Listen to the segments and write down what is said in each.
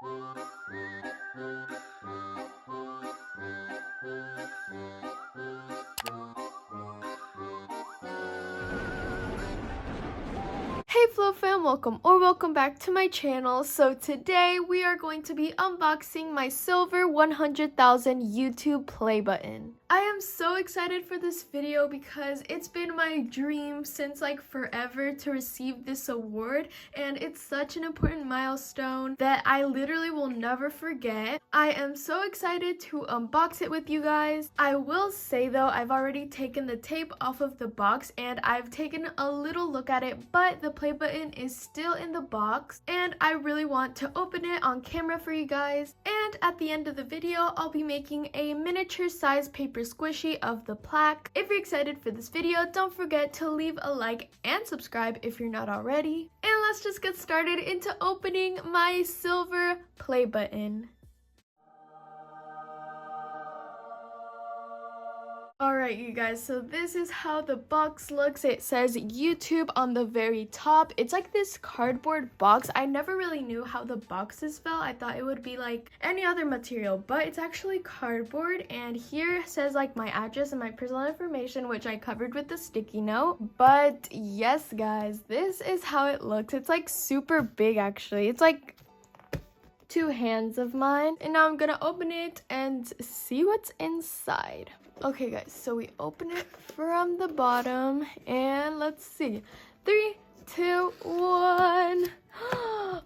Hey Flow fam, welcome back to my channel. So today we are going to be unboxing my silver 100,000 YouTube play button. I am so excited for this video because it's been my dream since like forever to receive this award, and it's such an important milestone that I literally will never forget. I am so excited to unbox it with you guys. I will say though, I've already taken the tape off of the box and I've taken a little look at it, but the play button is still in the box and I really want to open it on camera for you guys. And at the end of the video, I'll be making a miniature size paper squishy of the plaque. If you're excited for this video, don't forget to leave a like and subscribe if you're not already. And let's just get started into opening my silver play button. Alright you guys, so this is how the box looks. It says YouTube on the very top. It's like this cardboard box. I never really knew how the boxes felt. I thought it would be like any other material, but it's actually cardboard. And here says like my address and my personal information, which I covered with the sticky note. But yes guys, this is how it looks. It's like super big actually. It's like 2 hands of mine. And now I'm gonna open it and see what's inside. Okay guys, so we open it from the bottom and let's see. 3, 2, 1.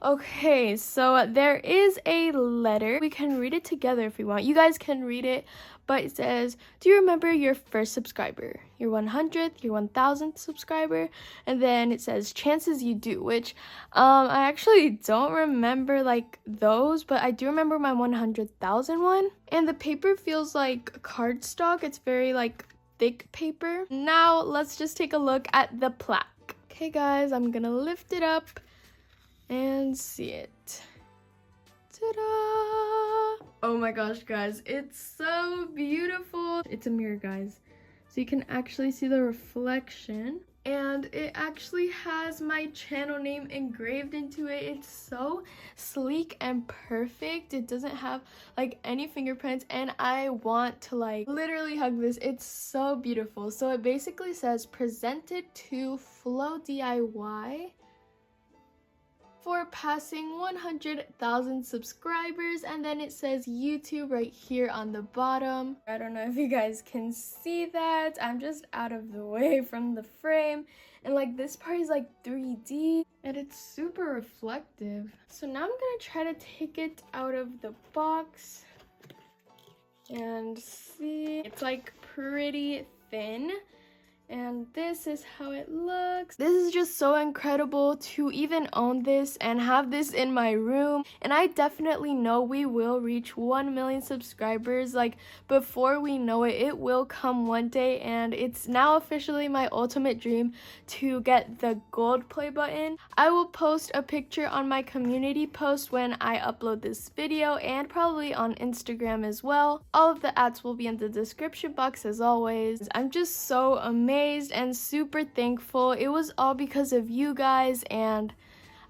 Okay, so there is a letter. We can read it together if we want. You guys can read it, but it says, do you remember your first subscriber, your 100th, your 1000th subscriber? And then it says chances you do, which I actually don't remember like those, but I do remember my 100,000 one. And the paper feels like cardstock. It's very like thick paper. Now let's just take a look at the plaque. Okay guys, I'm gonna lift it up and see it. Ta-da! Oh my gosh guys, it's so beautiful. It's a mirror guys, so you can actually see the reflection, and it actually has my channel name engraved into it. It's so sleek and perfect. It doesn't have like any fingerprints, and I want to like literally hug this. It's so beautiful. So it basically says presented to Flow DIY for passing 100,000 subscribers, and then it says YouTube right here on the bottom. I don't know if you guys can see that. I'm just out of the way from the frame, and like this part is like 3D and it's super reflective. So now I'm gonna try to take it out of the box and see. It's like pretty thin. And this is how it looks. This is just so incredible to even own this and have this in my room. And I definitely know we will reach 1 million subscribers. Like before we know it, it will come one day. And it's now officially my ultimate dream to get the gold play button. I will post a picture on my community post when I upload this video, and probably on Instagram as well. All of the ads will be in the description box as always. I'm just so amazed and super thankful. It was all because of you guys, and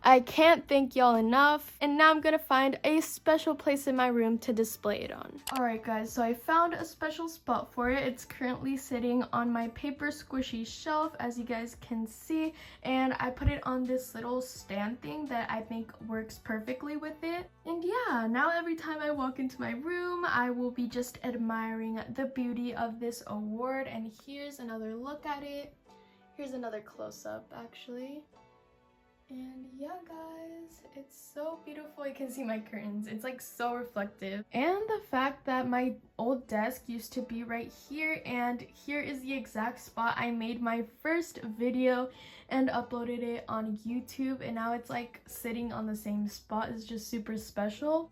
I can't thank y'all enough. And now I'm gonna find a special place in my room to display it on. Alright guys, so I found a special spot for it. It's currently sitting on my paper squishy shelf, as you guys can see, and I put it on this little stand thing that I think works perfectly with it. And yeah, now every time I walk into my room, I will be just admiring the beauty of this award. And here's another look at it. Here's another close-up actually. And yeah guys, it's so beautiful. You can see my curtains. It's like so reflective. And the fact that my old desk used to be right here, and here is the exact spot I made my first video and uploaded it on YouTube, and now it's like sitting on the same spot is just super special.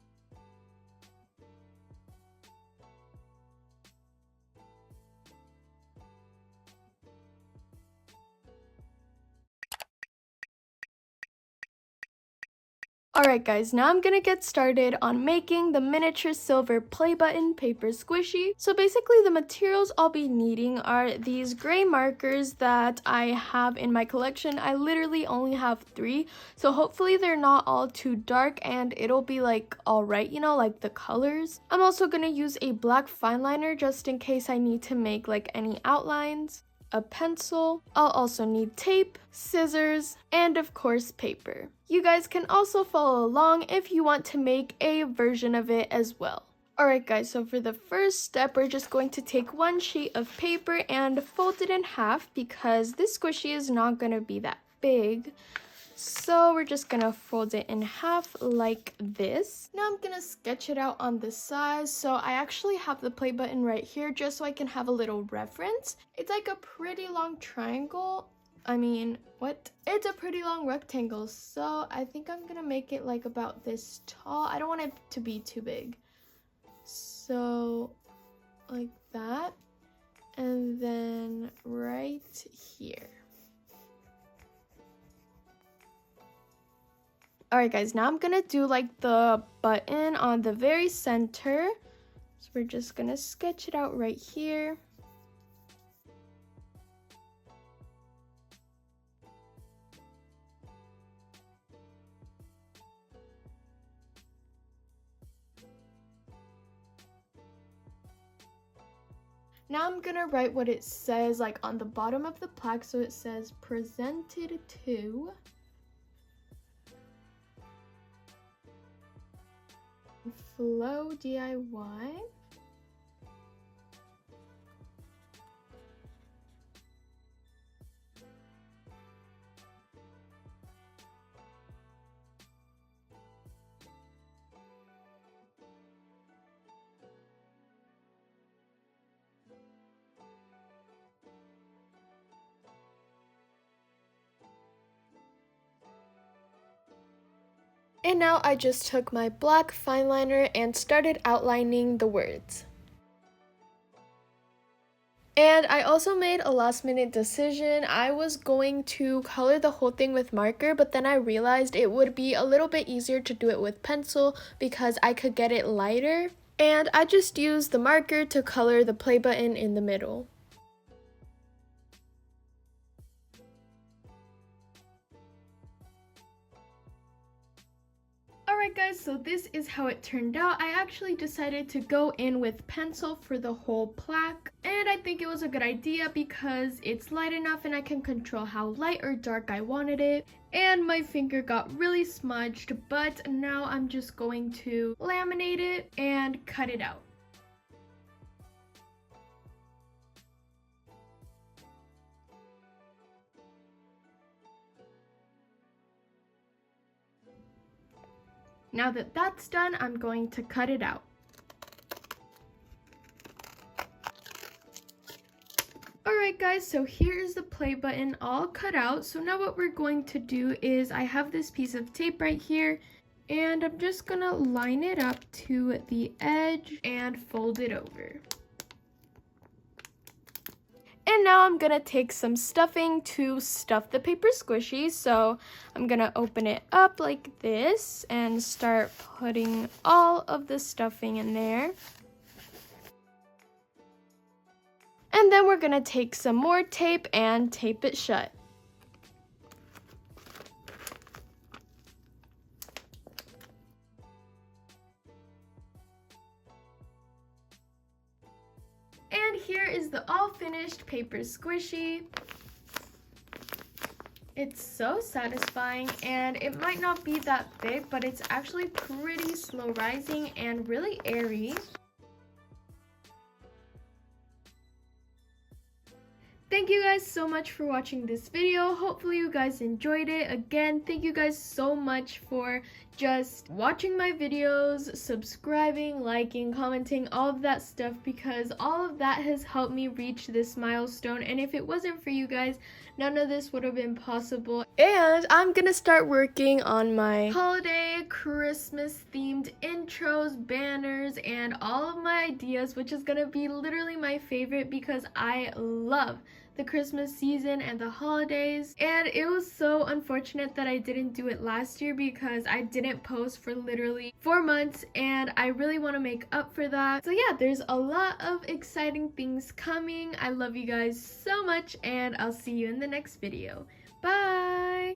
Alright guys, now I'm gonna get started on making the miniature silver play button paper squishy. So basically the materials I'll be needing are these gray markers that I have in my collection. I literally only have 3, so hopefully they're not all too dark and it'll be like alright, you know, like the colors. I'm also gonna use a black fine liner just in case I need to make like any outlines. A pencil, I'll also need tape, scissors, and of course paper. You guys can also follow along if you want to make a version of it as well. Alright guys, so for the first step, we're just going to take one sheet of paper and fold it in half because this squishy is not going to be that big. So we're just gonna fold it in half like this. Now I'm gonna sketch it out on the sides. So I actually have the play button right here just so I can have a little reference. It's like a pretty long triangle. It's a pretty long rectangle. So I think I'm gonna make it like about this tall. I don't want it to be too big. So like that. And then right here. Alright guys, now I'm gonna do like the button on the very center. So we're just gonna sketch it out right here. Now I'm gonna write what it says like on the bottom of the plaque. So it says presented to Flow DIY. And now I just took my black fine liner and started outlining the words. And I also made a last minute decision. I was going to color the whole thing with marker, but then I realized it would be a little bit easier to do it with pencil because I could get it lighter. And I just used the marker to color the play button in the middle. Alright guys, so this is how it turned out. I actually decided to go in with pencil for the whole plaque. And I think it was a good idea because it's light enough and I can control how light or dark I wanted it. And my finger got really smudged, but now I'm just going to laminate it and cut it out. Now that that's done, I'm going to cut it out. Alright guys, so here is the play button all cut out. So now what we're going to do is I have this piece of tape right here and I'm just gonna line it up to the edge and fold it over. And now I'm gonna take some stuffing to stuff the paper squishy. So I'm gonna open it up like this and start putting all of the stuffing in there. And then we're gonna take some more tape and tape it shut. And here is the all finished paper squishy. It's so satisfying and it might not be that big, but it's actually pretty slow rising and really airy. Thank you guys so much for watching this video. Hopefully you guys enjoyed it. Again, thank you guys so much for just watching my videos, subscribing, liking, commenting, all of that stuff, because all of that has helped me reach this milestone. And if it wasn't for you guys, none of this would have been possible. And I'm gonna start working on my holiday, Christmas themed intros, banners, and all of my ideas, which is gonna be literally my favorite because I love the Christmas season and the holidays. And it was so unfortunate that I didn't do it last year because I didn't post for literally 4 months, and I really want to make up for that. So yeah, there's a lot of exciting things coming. I love you guys so much, and I'll see you in the next video. Bye!